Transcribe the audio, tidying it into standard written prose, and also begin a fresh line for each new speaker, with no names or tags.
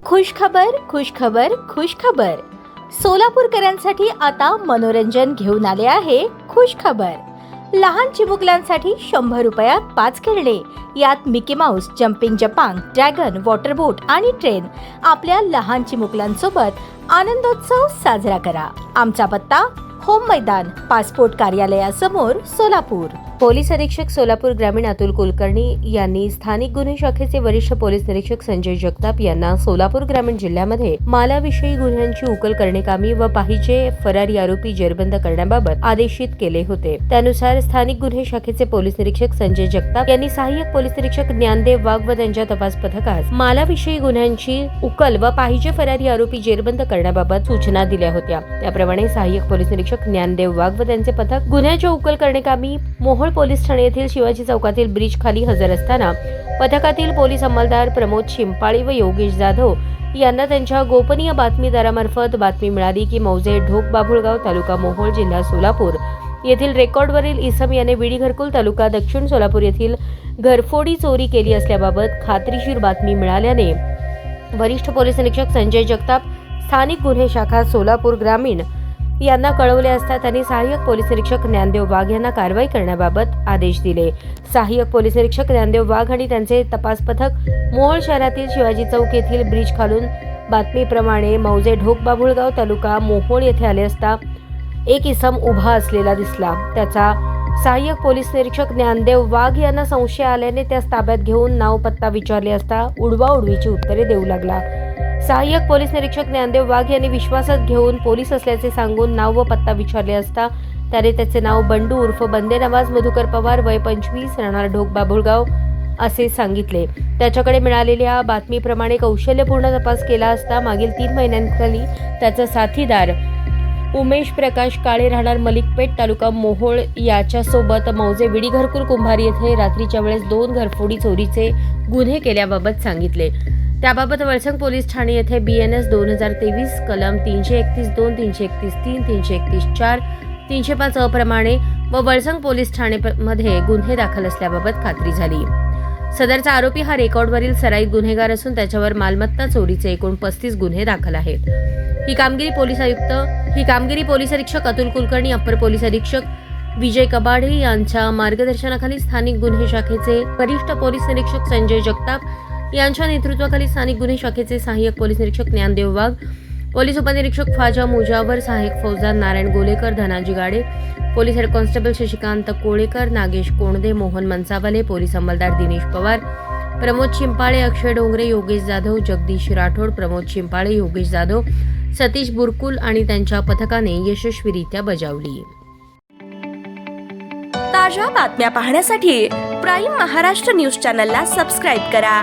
खुशखबर खुशखबर खुशखबर. सोलापूरकरांसाठी आता मनोरंजन घेऊन आले आहे खुशखबर. लहान चिमुकल्यांसाठी 100 रुपयात 5 खेळणे. यात मिकी माऊस, जम्पिंग जपांग, ड्रॅगन, वॉटर बोट आणि ट्रेन. आपल्या लहान चिमुकल्यांसोबत आनंदोत्सव साजरा करा. आमचा पत्ता होम मैदान, पासपोर्ट कार्यालयासमोर, सोलापूर. पोलीस अधीक्षक सोलापूर ग्रामीण अतुल कुलकर्णी यांनी स्थानिक गुन्हे शाखेचे वरिष्ठ पोलीस निरीक्षक संजय जगताप यांना सोलापूर ग्रामीण जिल्ह्यामध्ये मालाविषयी गुन्ह्यांची उकल करण्याकामी व पाहिजे फरारी आरोपी जेरबंद करण्याबाबत आदेशित केले होते. त्यानुसार स्थानिक गुन्हे शाखेचे पोलीस निरीक्षक संजय जगताप यांनी सहाय्यक पोलीस निरीक्षक ज्ञानदेव वाघ व त्यांच्या तपास पथकास मालाविषयी गुन्ह्यांची उकल व पाहिजे फरारी आरोपी जेरबंद करण्याबाबत सूचना दिल्या होत्या. त्याप्रमाणे सहाय्यक पोलीस निरीक्षक ज्ञानदेव वाघ व त्यांचे पथक गुन्ह्याच्या उकल करण्याकामी मोहोळ पोलीस ठाणे येथील शिवाजी चौकातील ब्रिज खाली हजर असताना पथकातील पोलीस अंमलदार प्रमोद शिंपाळी व योगेश जाधव यांना त्यांच्या गोपनीय बातमीदारामार्फत बातमी मिळाली की मौजे ढोक बाभुळगाव तालुका मोहोळ जिल्हा सोलापूर येथील रेकॉर्डवरील इसम याने विडी घरकुल तालुका दक्षिण सोलापूर येथील घरफोडी चोरी केली असल्याबाबत खात्रीशीर बातमी मिळाल्याने वरिष्ठ पोलीस निरीक्षक संजय जगताप स्थानिक गुन्हे शाखा सोलापूर ग्रामीण यांना कळवले असता त्यांनी सहाय्यक पोलीस निरीक्षक ज्ञानदेव वाघ यांना कारवाई करण्याबाबत आदेश दिले. सहाय्यक पोलीस निरीक्षक ज्ञानदेव वाघ आणि त्यांचे तपास पथक मोहोळ शहरातील शिवाजी चौक येथील ब्रिज खालून बातमीप्रमाणे मौजे ढोक बाभुळगाव तालुका मोहोळ येथे आले असता एक इसम उभा असलेला दिसला. त्याचा सहाय्यक पोलीस निरीक्षक ज्ञानदेव वाघ यांना संशय आल्याने त्यास ताब्यात घेऊन नाव पत्ता विचारले असता उडवाउडवीची उत्तरे देऊ लागला. सहाय्यक पोलीस निरीक्षक ज्ञानदेव वाघ यांनी विश्वासात घेऊन पोलीस असल्याचे सांगून नाव व पत्ता विचारले असता त्याने त्याचे नाव बंडू उर्फ बंदे नवाज मधुकर पवार, वय 25, राहणार ढोक बाभुळगाव असे सांगितले. त्याच्याकडे मिळालेल्या बातमीप्रमाणे कौशल्यपूर्ण तपास केला असता मागील 3 महिन्यांखाली त्याचा साथीदार उमेश प्रकाश काळे, राहणार मलिकपेठ तालुका मोहोळ याच्यासोबत मौजे विडी घरकुल कुंभार येथे रात्रीच्या वेळेस 2 घरफोडी चोरीचे गुन्हे केल्याबाबत सांगितले. त्याबाबत वळसंग पोलीस ठाणे येथे BNS 2023 कलम 331(2), 331(3), 331(4), 305 अप्रमाणे व वळसंग पोलीस ठाणे मध्ये गुन्हे दाखल असल्याबाबत खात्री झाली. सदरचा आरोपी हा रेकॉर्डवरील सराईत गुन्हेगार असून त्याच्यावर मालमत्ता चोरीचे एकूण 35 गुन्हे दाखल आहेत. ही कामगिरी पोलीस अधीक्षक अतुल कुलकर्णी, अप्पर पोलीस अधीक्षक विजय कबाडे यांच्या मार्गदर्शनाखाली स्थानिक गुन्हे शाखेचे वरिष्ठ पोलीस निरीक्षक संजय जगताप यांच्या नेतृत्वाखाली स्थानिक गुन्हे शाखेचे सहाय्यक पोलीस निरीक्षक ज्ञानदेव वाघ, पोलीस उपनिरीक्षक ख्वाजा मुजावर, सहाय्यक फौजदार Narayan Golekar, Dhanaji Gade, police head constable Shashikant Kolekar, Nagesh Konde, Mohan Mansawale, police अंमलदार दिनेश पवार, प्रमोद शिंपाळे, अक्षय डोंगरे, योगेश जाधव, जगदीश राठोड, प्रमोद शिंपाळे, योगेश जाधव, सतीश बुरकुल आणि त्यांच्या पथकाने यशस्वीरित्या बजावली.
ताज्या बातम्या पाहण्यासाठी प्राईम महाराष्ट्र न्यूज चॅनलला सबस्क्राईब करा.